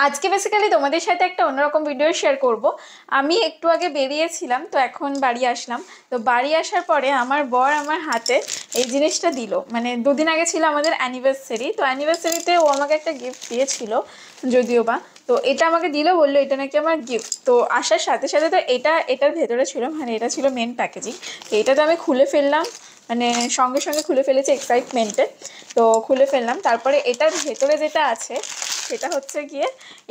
আজকে বেসিক্যালি তোমাদের সাথে একটা অন্যরকম ভিডিও শেয়ার করব। আমি একটু আগে বেরিয়েছিলাম, তো এখন বাড়ি আসলাম। তো বাড়ি আসার পরে আমার বর আমার হাতে এই জিনিসটা দিল। মানে দুদিন আগে ছিল আমাদের অ্যানিভার্সারি, তো অ্যানিভার্সারিতে ও আমাকে একটা গিফট দিয়েছিল, যদিও বা। তো এটা আমাকে দিল, বললো এটা নাকি আমার গিফট। তো আসার সাথে সাথে তো এটার ভেতরে ছিল, মানে এটা ছিল মেন প্যাকেজিং। তো এটা তো আমি খুলে ফেললাম, মানে সঙ্গে সঙ্গে খুলে ফেলেছি এক্সাইটমেন্টে। তো খুলে ফেললাম। তারপরে এটার ভেতরে যেটা আছে সেটা হচ্ছে গিয়ে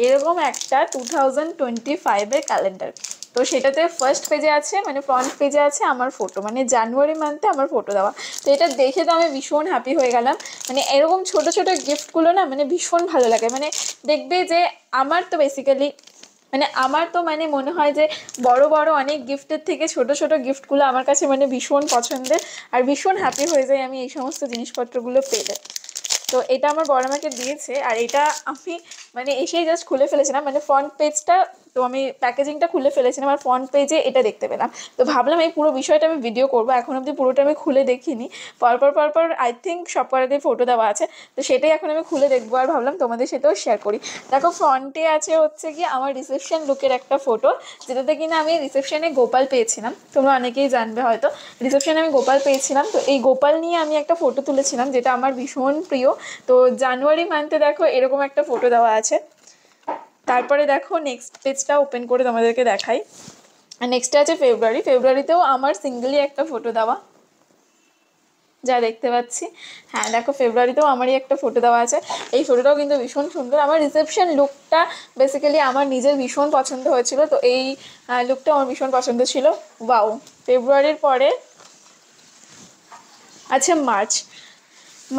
এরকম একটা 2025-এর ক্যালেন্ডার। তো সেটাতে ফার্স্ট পেজে আছে, মানে ফ্রন্ট পেজে আছে আমার ফটো, মানে জানুয়ারি মান্থে আমার ফটো দেওয়া। তো এটা দেখে তো আমি ভীষণ হ্যাপি হয়ে গেলাম। মানে এরকম ছোট ছোট গিফটগুলো না মানে ভীষণ ভালো লাগে। মানে দেখবে যে আমার তো বেসিক্যালি আমার তো মনে হয় যে বড় বড় অনেক গিফটের থেকে ছোট ছোট গিফটগুলো আমার কাছে মানে ভীষণ পছন্দের। আর ভীষণ হ্যাপি হয়ে যাই আমি এই সমস্ত জিনিসপত্রগুলো পেলে। তো এটা আমার বড় আমাকে দিয়েছে, আর এটা আমি এসেই জাস্ট খুলে ফেলেছিলাম, মানে ফ্রন্ট পেজটা। তো আমি প্যাকেজিংটা খুলে ফেলেছিলাম আর ফ্রন্ট পেজে এটা দেখতে পেলাম। তো ভাবলাম এই পুরো বিষয়টা আমি ভিডিও করবো। এখন অবধি পুরোটা আমি খুলে দেখিনি। পরপর আই থিঙ্ক সব কটাতেই ফটো দেওয়া আছে। তো সেটাই এখন আমি খুলে দেখবো, আর ভাবলাম তোমাদের সাথেও শেয়ার করি। দেখো, ফ্রন্টে আছে হচ্ছে কি আমার রিসেপশন লুকের একটা ফটো, যেটাতে কিনা আমি রিসেপশনে গোপাল পেয়েছিলাম। তোমরা অনেকেই জানবে হয়তো, রিসেপশনে আমি গোপাল পেয়েছিলাম। তো এই গোপাল নিয়ে আমি একটা ফটো তুলেছিলাম, যেটা আমার ভীষণ প্রিয়। তো জানুয়ারি মান্থে দেখো এরকম একটা ফটো দেওয়া আছে। তারপরে দেখো নেক্সট পেজটা ওপেন করে তোমাদেরকে দেখাই। আর নেক্সটে আছে ফেব্রুয়ারিতেও আমার সিঙ্গেলি একটা ফটো দেওয়া, যা দেখতে পাচ্ছি। হ্যাঁ দেখো, ফেব্রুয়ারিতেও আমারই একটা ফটো দেওয়া আছে। এই ফটোটাও কিন্তু ভীষণ সুন্দর। আমার রিসেপশন লুকটা বেসিক্যালি আমার নিজের ভীষণ পছন্দ হয়েছিল, তো এই লুকটা আমার ভীষণ পছন্দ ছিল। ওয়াও। ফেব্রুয়ারির পরে আছে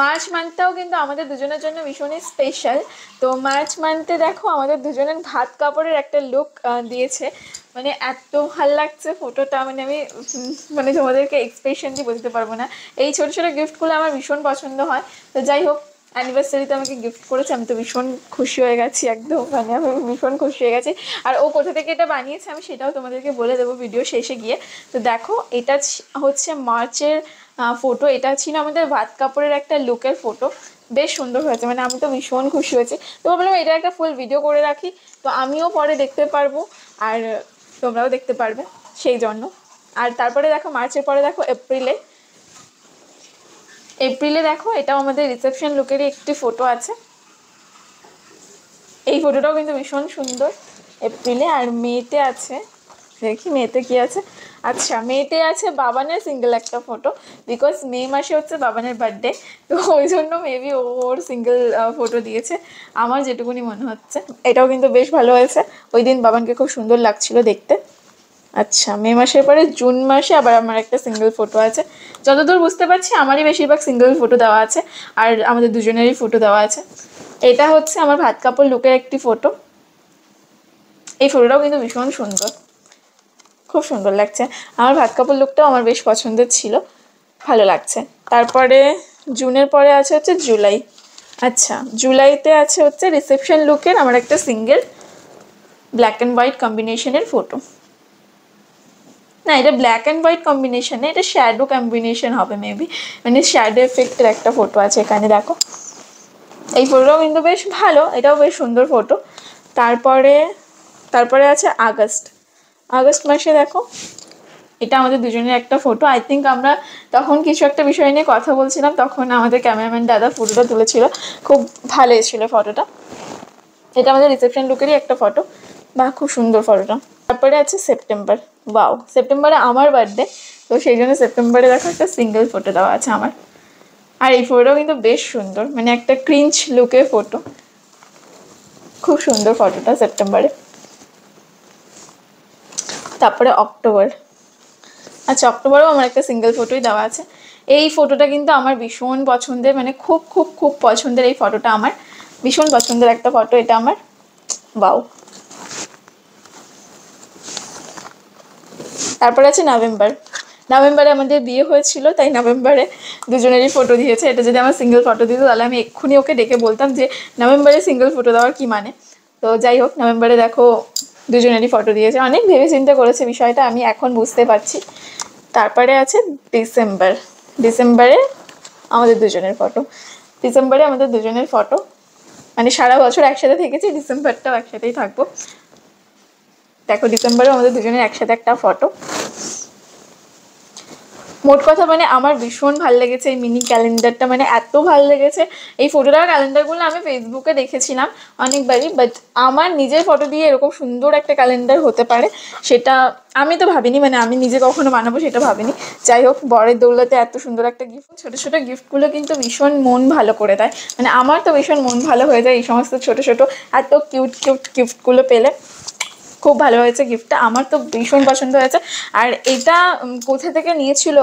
মার্চ মান্থটাও কিন্তু আমাদের দুজনের জন্য ভীষণই স্পেশাল। তো মার্চ মান্থে দেখো আমাদের দুজনের ভাত কাপড়ের একটা লুক দিয়েছে। মানে এত ভাল লাগছে ফটোটা, আমি তোমাদেরকে এক্সপ্রেশন দিয়ে বোঝাতে পারবো না। এই ছোটো ছোটো গিফটগুলো আমার ভীষণ পছন্দ হয়। তো যাই হোক, অ্যানিভার্সারিতে আমাকে গিফট করেছে, আমি তো ভীষণ খুশি হয়ে গেছি একদম। আমি ভীষণ খুশি হয়ে গেছি। আর ও কোথা থেকে এটা বানিয়েছে আমি সেটাও তোমাদেরকে বলে দেবো ভিডিও শেষে গিয়ে। তো দেখো, এটা হচ্ছে মার্চের ফটো। এটা ছিল আমাদের ভাত কাপড়ের একটা লুকের ফটো। বেশ সুন্দর হয়েছে, আমি তো ভীষণ খুশি হয়েছি। তো ভাবলাম এটা একটা ফুল ভিডিও করে রাখি, তো আমিও পরে দেখতে পারবো আর তোমরাও দেখতে পারবে, সেই জন্য। আর তারপরে দেখো মার্চের পরে দেখো এপ্রিলে দেখো এটাও আমাদের রিসেপশন লুকেরই একটি ফটো আছে। এই ফটোটাও কিন্তু ভীষণ সুন্দর এপ্রিলে। আর মেতে আছে, দেখি মেতে কি আছে। আচ্ছা, মেতে আছে বাবানের সিঙ্গেল একটা ফটো, বিকজ মে মাসে হচ্ছে বাবানের বার্থডে। তো ওই জন্য মেবি ওর সিঙ্গেল ফটো দিয়েছে, আমার যেটুকুনি মনে হচ্ছে। এটাও কিন্তু বেশ ভালো হয়েছে, ওই দিন বাবানকে খুব সুন্দর লাগছিল দেখতে। আচ্ছা, মে মাসের পরে জুন মাসে আবার আমার একটা সিঙ্গেল ফটো আছে। যতদূর বুঝতে পারছি আমারই বেশিরভাগ সিঙ্গেল ফটো দেওয়া আছে, আর আমাদের দুজনেরই ফটো দেওয়া আছে। এটা হচ্ছে আমার ভাত কাপড় লুকের একটি ফটো। এই ফটোটাও কিন্তু ভীষণ সুন্দর, খুব সুন্দর লাগছে। আমার ভাত কাপড় লুকটাও আমার বেশ পছন্দের ছিল, ভালো লাগছে। তারপরে জুনের পরে আছে হচ্ছে জুলাই। আচ্ছা, জুলাইতে আছে হচ্ছে রিসেপশন লুকের আমার একটা সিঙ্গেল ব্ল্যাক অ্যান্ড হোয়াইট কম্বিনেশনের ফটো। না, এটা ব্ল্যাক অ্যান্ড হোয়াইট কম্বিনেশন, এটা শ্যাডো কম্বিনেশন হবে মেবি, শ্যাডো এফেক্টের একটা ফটো আছে এখানে দেখো। এই ফটোটাও কিন্তু বেশ ভালো, এটাও বেশ সুন্দর ফটো। তারপরে আছে আগস্ট মাসে দেখো, এটা আমাদের দুজনের একটা ফটো। আই থিঙ্ক আমরা তখন কিছু একটা বিষয় নিয়ে কথা বলছিলাম, তখন আমাদের ক্যামেরাম্যান দাদা ফটোটা তুলেছিল, খুব ভালো এসেছিলো ফটোটা। এটা আমাদের রিসেপশন লুকেরই একটা ফটো, বা খুব সুন্দর ফটোটা। তারপরে আছে সেপ্টেম্বর। ওয়াও, সেপ্টেম্বরে আমার বার্থডে, তো সেই জন্য সেপ্টেম্বরে দেখো একটা সিঙ্গেল ফটো দেওয়া আছে আমার। আর এই ফটোটাও কিন্তু বেশ সুন্দর, একটা ক্রিঞ্চ লুকের ফটো, খুব সুন্দর ফটোটা সেপ্টেম্বরে। তারপরে অক্টোবর। আচ্ছা, অক্টোবরেও আমার একটা সিঙ্গেল ফটোই দেওয়া আছে। এই ফটোটা কিন্তু আমার ভীষণ পছন্দের, খুব খুব খুব পছন্দের। এই ফটোটা আমার ভীষণ পছন্দের একটা ফটো, এটা আমার। বাউ। তারপরে আছে নভেম্বরে আমাদের বিয়ে হয়েছিল, তাই নভেম্বরে দুজনেরই ফটো দিয়েছে। এটা যদি আমার সিঙ্গেল ফটো দিত তাহলে আমি এক্ষুনি ওকে ডেকে বলতাম যে নভেম্বরে সিঙ্গেল ফটো দেওয়ার কি মানে। তো যাই হোক, নভেম্বরে দেখো দুজনেরই ফটো দিয়েছে, অনেক ভেবে চিন্তা করেছে বিষয়টা, আমি এখন বুঝতে পারছি। তারপরে আছে ডিসেম্বরে আমাদের দুজনের ফটো। মানে সারা বছর একসাথে থেকেছি, ডিসেম্বরটাও একসাথেই থাকবো। দেখো ডিসেম্বরেও আমাদের দুজনের একসাথে একটা ফটো। মোট কথা মানে আমার ভীষণ ভালো লেগেছে এই মিনি ক্যালেন্ডারটা, মানে এত ভালো লেগেছে। এই ফটোটার ক্যালেন্ডারগুলো আমি ফেসবুকে দেখেছিলাম অনেকবারই, বাট আমার নিজের ফটো দিয়ে এরকম সুন্দর একটা ক্যালেন্ডার হতে পারে সেটা আমি তো ভাবিনি, মানে আমি নিজে কখনো বানাবো সেটা ভাবিনি। যাই হোক, বরের দৌলতে এত সুন্দর একটা গিফট। ছোটো ছোটো গিফটগুলো কিন্তু ভীষণ মন ভালো করে দেয়, মানে আমার তো ভীষণ মন ভালো হয়ে যায় এই সমস্ত ছোটো ছোটো এত কিউট কিউট গিফটগুলো পেলে। খুব ভালো হয়েছে গিফটটা, আমার তো ভীষণ পছন্দ হয়েছে। আর এটা কোথা থেকে নিয়েছিল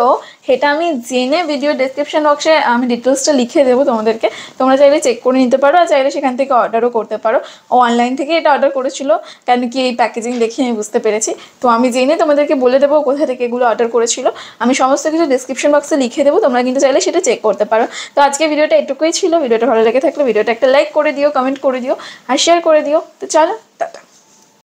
সেটা আমি জেনে ভিডিও ডেসক্রিপশন বক্সে আমি ডিটেলসটা লিখে দেবো তোমাদেরকে, তোমরা চাইলে চেক করে নিতে পারো, আর চাইলে সেখান থেকে অর্ডারও করতে পারো। ও অনলাইন থেকে এটা অর্ডার করেছিল, কেন কি এই প্যাকেজিং দেখে আমি বুঝতে পেরেছি। তো আমি জেনে তোমাদেরকে বলে দেবো কোথা থেকে এগুলো অর্ডার করেছিল, আমি সমস্ত কিছু ডেসক্রিপশন বক্সে লিখে দেবো, তোমরা কিন্তু চাইলে সেটা চেক করতে পারো। তো আজকে ভিডিওটা এটুকুই ছিল, ভিডিওটা ভালো লেগে থাকলে ভিডিওটা একটা লাইক করে দিও, কমেন্ট করে দিও আর শেয়ার করে দিও। তো চলো